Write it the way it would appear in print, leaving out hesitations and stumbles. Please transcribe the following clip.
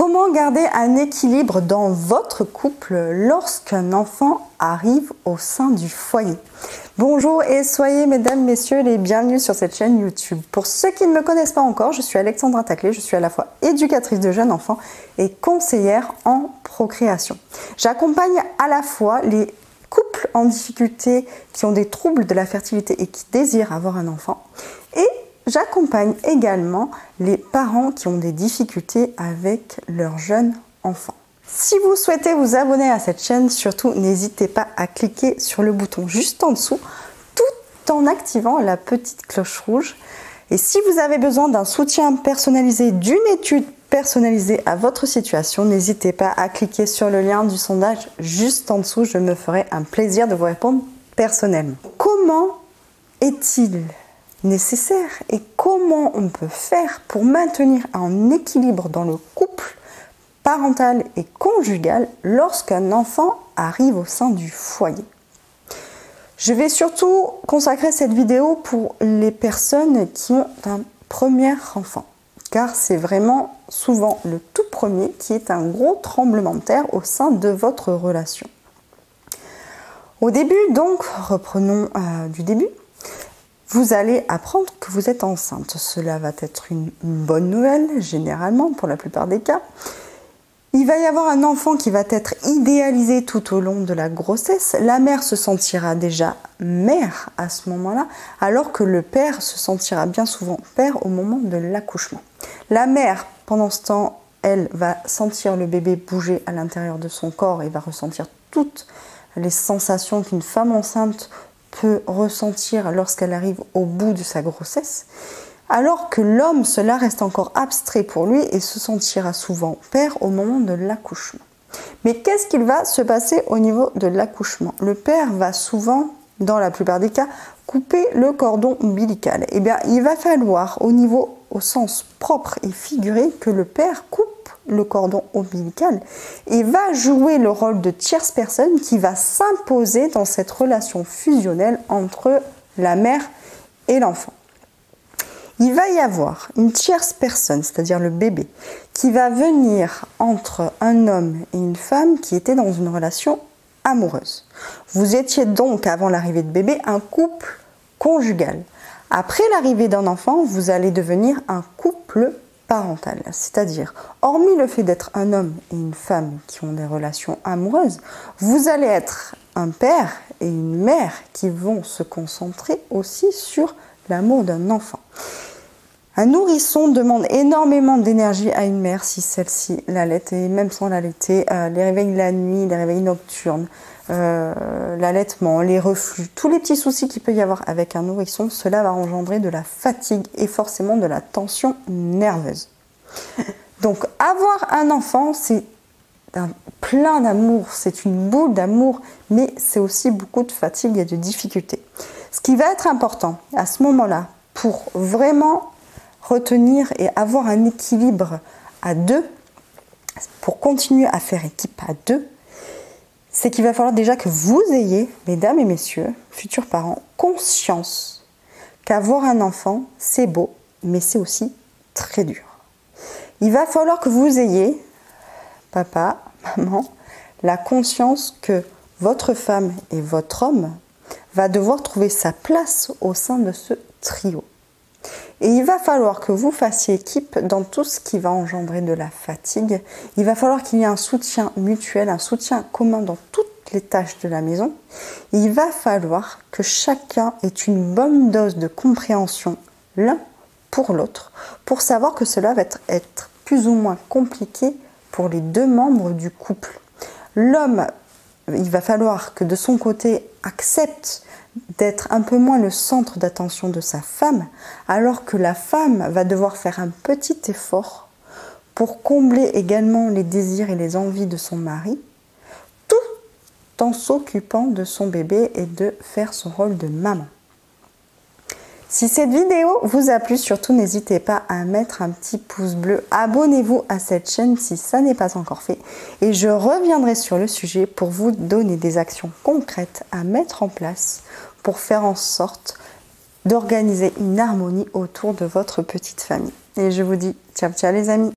Comment garder un équilibre dans votre couple lorsqu'un enfant arrive au sein du foyer? Bonjour et soyez mesdames, messieurs les bienvenus sur cette chaîne YouTube. Pour ceux qui ne me connaissent pas encore, je suis Alexandra Taclé, je suis à la fois éducatrice de jeunes enfants et conseillère en procréation. J'accompagne à la fois les couples en difficulté qui ont des troubles de la fertilité et qui désirent avoir un enfant, et j'accompagne également les parents qui ont des difficultés avec leurs jeunes enfants. Si vous souhaitez vous abonner à cette chaîne, surtout n'hésitez pas à cliquer sur le bouton juste en dessous, tout en activant la petite cloche rouge. Et si vous avez besoin d'un soutien personnalisé, d'une étude personnalisée à votre situation, n'hésitez pas à cliquer sur le lien du sondage juste en dessous. Je me ferai un plaisir de vous répondre personnellement. Comment est-il nécessaire et comment on peut faire pour maintenir un équilibre dans le couple parental et conjugal lorsqu'un enfant arrive au sein du foyer? Je vais surtout consacrer cette vidéo pour les personnes qui ont un premier enfant, car c'est vraiment souvent le tout premier qui est un gros tremblement de terre au sein de votre relation. Au début, donc, reprenons du début. Vous allez apprendre que vous êtes enceinte. Cela va être une bonne nouvelle, généralement, pour la plupart des cas. Il va y avoir un enfant qui va être idéalisé tout au long de la grossesse. La mère se sentira déjà mère à ce moment-là, alors que le père se sentira bien souvent père au moment de l'accouchement. La mère, pendant ce temps, elle va sentir le bébé bouger à l'intérieur de son corps et va ressentir toutes les sensations qu'une femme enceinte peut ressentir lorsqu'elle arrive au bout de sa grossesse, alors que l'homme, cela reste encore abstrait pour lui et se sentira souvent père au moment de l'accouchement. Mais qu'est-ce qu'il va se passer au niveau de l'accouchement? Le père va souvent, dans la plupart des cas, couper le cordon ombilical. Eh bien, il va falloir, au sens propre et figuré, que le père coupe le cordon ombilical et va jouer le rôle de tierce personne qui va s'imposer dans cette relation fusionnelle entre la mère et l'enfant. Il va y avoir une tierce personne, c'est-à-dire le bébé, qui va venir entre un homme et une femme qui étaient dans une relation amoureuse. Vous étiez donc, avant l'arrivée de bébé, un couple conjugal. Après l'arrivée d'un enfant, vous allez devenir un couple parental, c'est-à-dire, hormis le fait d'être un homme et une femme qui ont des relations amoureuses, vous allez être un père et une mère qui vont se concentrer aussi sur l'amour d'un enfant. Un nourrisson demande énormément d'énergie à une mère si celle-ci l'allait, et même sans l'allaiter, les réveils la nuit, les réveils nocturnes, l'allaitement, les reflux, tous les petits soucis qu'il peut y avoir avec un nourrisson, cela va engendrer de la fatigue et forcément de la tension nerveuse. Donc avoir un enfant, c'est plein d'amour, c'est une boule d'amour, mais c'est aussi beaucoup de fatigue et de difficultés. Ce qui va être important à ce moment-là, pour vraiment retenir et avoir un équilibre à deux, pour continuer à faire équipe à deux, c'est qu'il va falloir déjà que vous ayez, mesdames et messieurs, futurs parents, conscience qu'avoir un enfant, c'est beau, mais c'est aussi très dur. Il va falloir que vous ayez, papa, maman, la conscience que votre femme et votre homme va devoir trouver sa place au sein de ce trio. Et il va falloir que vous fassiez équipe dans tout ce qui va engendrer de la fatigue. Il va falloir qu'il y ait un soutien mutuel, un soutien commun dans toutes les tâches de la maison. Il va falloir que chacun ait une bonne dose de compréhension l'un pour l'autre, pour savoir que cela va être plus ou moins compliqué pour les deux membres du couple. L'homme, il va falloir que de son côté accepte d'être un peu moins le centre d'attention de sa femme, alors que la femme va devoir faire un petit effort pour combler également les désirs et les envies de son mari, tout en s'occupant de son bébé et de faire son rôle de maman. Si cette vidéo vous a plu, surtout n'hésitez pas à mettre un petit pouce bleu. Abonnez-vous à cette chaîne si ça n'est pas encore fait. Et je reviendrai sur le sujet pour vous donner des actions concrètes à mettre en place pour faire en sorte d'organiser une harmonie autour de votre petite famille. Et je vous dis ciao ciao les amis.